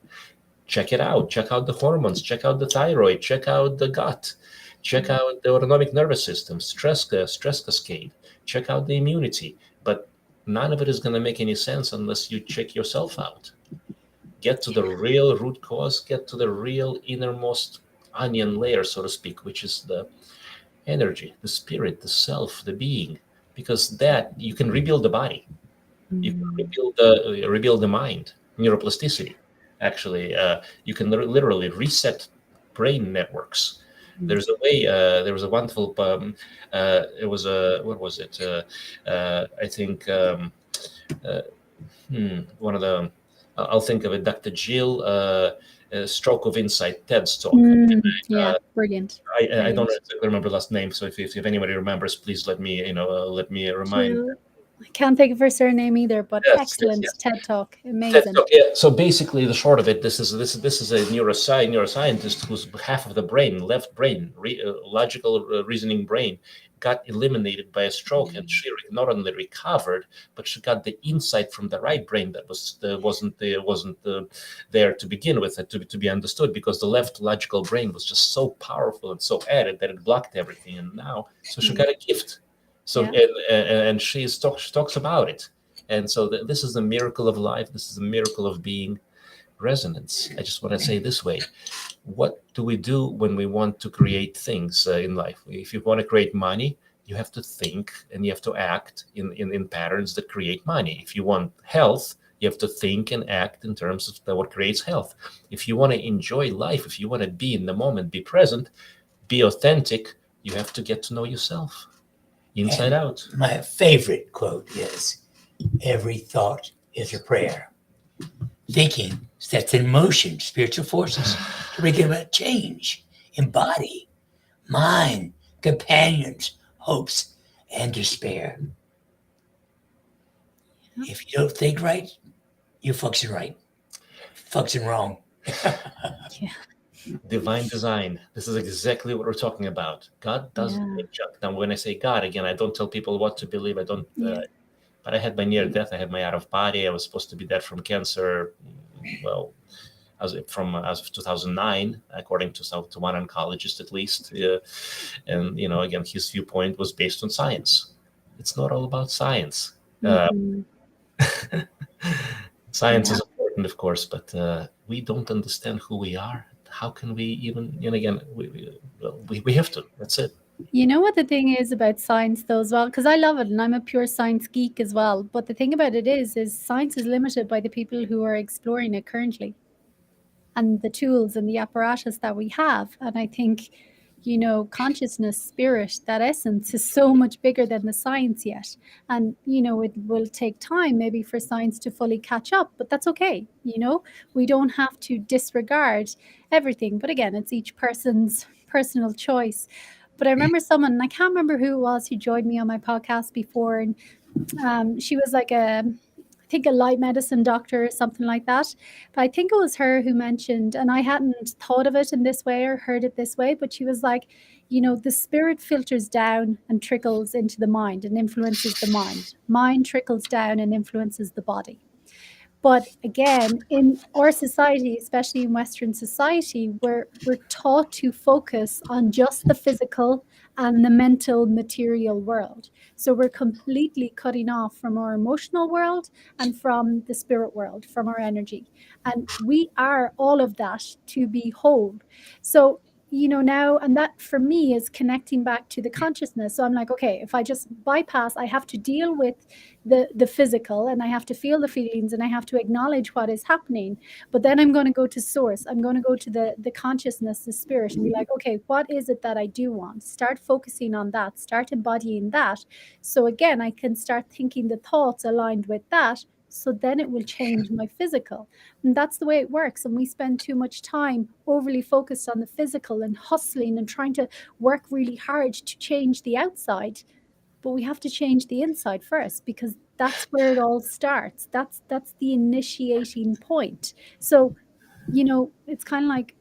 check it out. Check out the hormones. Check out the thyroid. Check out the gut. Check out the autonomic nervous system, stress cascade. Check out the immunity. But none of it is going to make any sense unless you check yourself out. Get to the real root cause, get to the real innermost onion layer, so to speak, which is the energy, the spirit, the self, the being, because that you can rebuild the body. You can rebuild the mind, neuroplasticity. Actually, you can literally reset brain networks. There's a way. There was a wonderful. It was what was it? I think one of the. I'll think of it. Dr. Jill. Stroke of Insight TED's talk. Brilliant. I don't exactly remember last name, so if anybody remembers, please let me remind. Jill. I can't think of her surname either, but excellent TED Talk, amazing. TED Talk, So basically, the short of it, this is a neuroscientist whose half of the brain, left brain, logical reasoning brain, got eliminated by a stroke, and she not only recovered, but she got the insight from the right brain that wasn't there to begin with, to be understood, because the left logical brain was just so powerful and so added that it blocked everything, and now so she got a gift. So and she talks about it, and so this is the miracle of life. This is the miracle of being. Resonance. I just want to say this way: what do we do when we want to create things in life? If you want to create money, you have to think and you have to act in patterns that create money. If you want health, you have to think and act in terms of what creates health. If you want to enjoy life, if you want to be in the moment, be present, be authentic, you have to get to know yourself. Inside out. My favorite quote is, every thought is a prayer. Thinking sets in motion spiritual forces to bring about change in body, mind, companions, hopes, and despair. If you don't think right, you function right. Function wrong. Divine design. This is exactly what we're talking about. God doesn't make junk. Now, when I say God, again, I don't tell people what to believe. I don't. But I had my near death. I had my out of body. I was supposed to be dead from cancer. Well, as of 2009, according to one oncologist at least. And again, his viewpoint was based on science. It's not all about science. Science is important, of course, but we don't understand who we are. How can we even? And again, we have to. That's it. You know what the thing is about science though as well, because I love it and I'm a pure science geek as well. But the thing about it is science is limited by the people who are exploring it currently and the tools and the apparatus that we have. And I think, consciousness, spirit, that essence is so much bigger than the science yet. And, it will take time maybe for science to fully catch up, but that's okay. We don't have to disregard everything. But again, it's each person's personal choice. But I remember someone, and I can't remember who it was, who joined me on my podcast before. And she was like I think a light medicine doctor or something like that. But I think it was her who mentioned, and I hadn't thought of it in this way or heard it this way, but she was like, the spirit filters down and trickles into the mind and influences the mind. Mind trickles down and influences the body. But again, in our society, especially in Western society, we're taught to focus on just the physical and the mental material world. So we're completely cutting off from our emotional world and from the spirit world, from our energy. And we are all of that to be whole. So now, and that for me is connecting back to the consciousness. So I'm like, okay, if I just bypass, I have to deal with the physical, and I have to feel the feelings, and I have to acknowledge what is happening. But then I'm going to go to source. I'm going to go to the consciousness, the spirit, and be like, okay, what is it that I do want? Start focusing on that, start embodying that. So again, I can start thinking the thoughts aligned with that. So then it will change my physical. And that's the way it works. And we spend too much time overly focused on the physical and hustling and trying to work really hard to change the outside. But we have to change the inside first, because that's where it all starts. That's the initiating point. So, it's kind of like,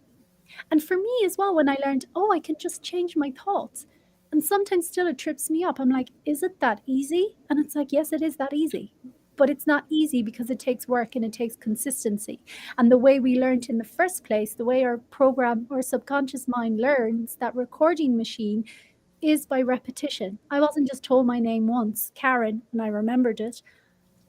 and for me as well, when I learned, oh, I can just change my thoughts. And sometimes still it trips me up. I'm like, is it that easy? And it's like, yes, it is that easy. But it's not easy because it takes work and it takes consistency. And the way we learned in the first place, the way our program or subconscious mind learns, that recording machine, is by repetition. I wasn't just told my name once, Karen, and I remembered it.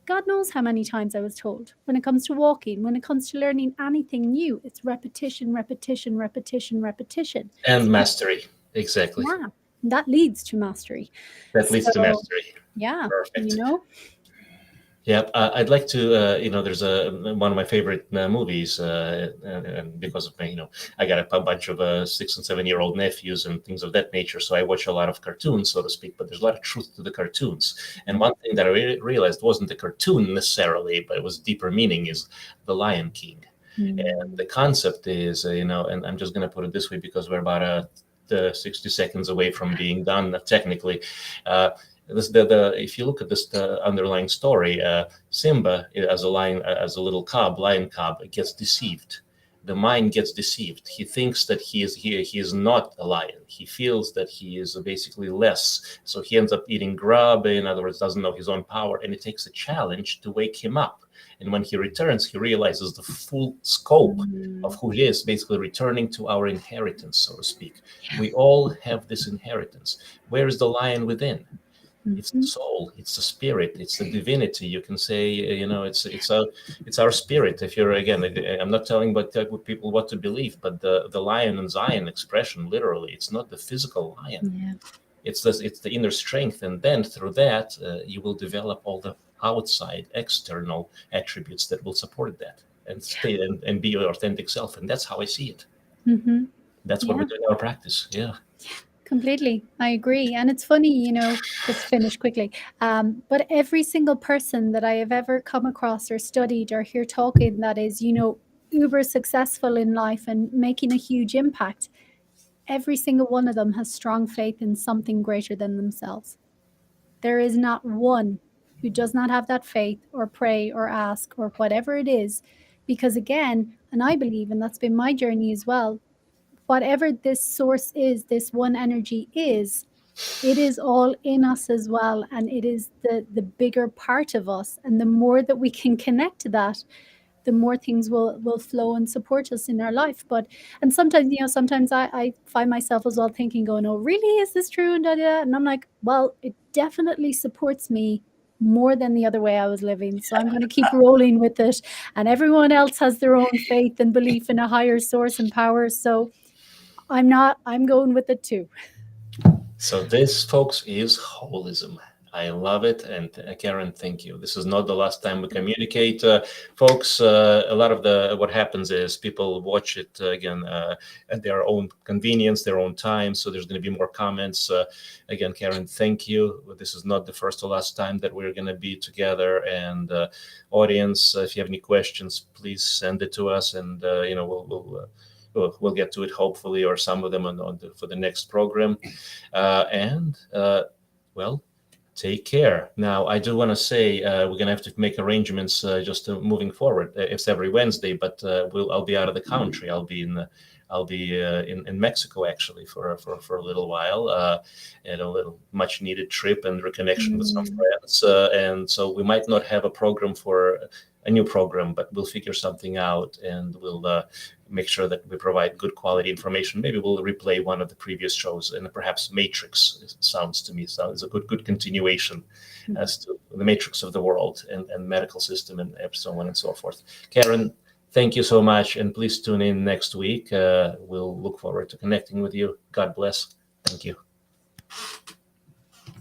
God knows how many times I was told. When it comes to walking, when it comes to learning anything new, it's repetition, repetition, repetition, repetition. And mastery. Exactly. Yeah, that leads to mastery. That leads to mastery. Yeah, Perfect. Yeah, I'd like to, there's one of my favorite movies, and because of my, I got a bunch of 6 and 7-year-old nephews and things of that nature, so I watch a lot of cartoons, so to speak, but there's a lot of truth to the cartoons. And one thing that I realized wasn't the cartoon necessarily, but it was deeper meaning, is The Lion King. And the concept is, and I'm just going to put it this way because we're about 60 seconds away from being done technically. If you look at this underlying story, Simba as a little lion cub, gets deceived. The mind gets deceived. He thinks that he is not a lion. He feels that he is basically less. So he ends up eating grub. In other words, doesn't know his own power, and it takes a challenge to wake him up. And when he returns, he realizes the full scope of who he is, basically returning to our inheritance, so to speak. We all have this inheritance. Where is the lion within? It's the soul, it's the spirit, it's the divinity. You can say, it's our spirit. If you're, again, I'm not telling people what to believe, but the lion and Zion expression, literally, it's not the physical lion. Yeah. It's the inner strength, and then through that, you will develop all the outside, external attributes that will support that and stay and be your authentic self. And that's how I see it. That's what we do in our practice. Yeah. Completely. I agree. And it's funny, just to finish quickly, but every single person that I have ever come across or studied or hear talking that is, uber successful in life and making a huge impact, every single one of them has strong faith in something greater than themselves. There is not one who does not have that faith or pray or ask or whatever it is, because again, and I believe, and that's been my journey as well, whatever this source is, this one energy is, it is all in us as well. And it is the bigger part of us. And the more that we can connect to that, the more things will flow and support us in our life. And sometimes I find myself as well thinking, going, oh, really? Is this true? And I'm like, well, it definitely supports me more than the other way I was living. So I'm going to keep rolling with it. And everyone else has their own faith and belief in a higher source and power. So I'm going with it too. So this, folks, is holism. I love it. And Karen, thank you. This is not the last time we communicate. Folks, a lot of what happens is people watch it again at their own convenience, their own time. So there's going to be more comments. Again, Karen, thank you. This is not the first or last time that we're going to be together. And audience, if you have any questions, please send it to us, and we'll get to it hopefully, or some of them for the next program. Well, take care. Now, I do want to say we're going to have to make arrangements just moving forward. It's every Wednesday, but I'll be out of the country. I'll be in Mexico actually for a little while, and a little much needed trip and reconnection with some friends. And so we might not have a new program, but we'll figure something out, and we'll make sure that we provide good quality information. Maybe we'll replay one of the previous shows, and perhaps Matrix sounds a good continuation as to the matrix of the world and medical system and so on and so forth. Karen, thank you so much, and please tune in next week. We'll look forward to connecting with you. God bless. Thank you.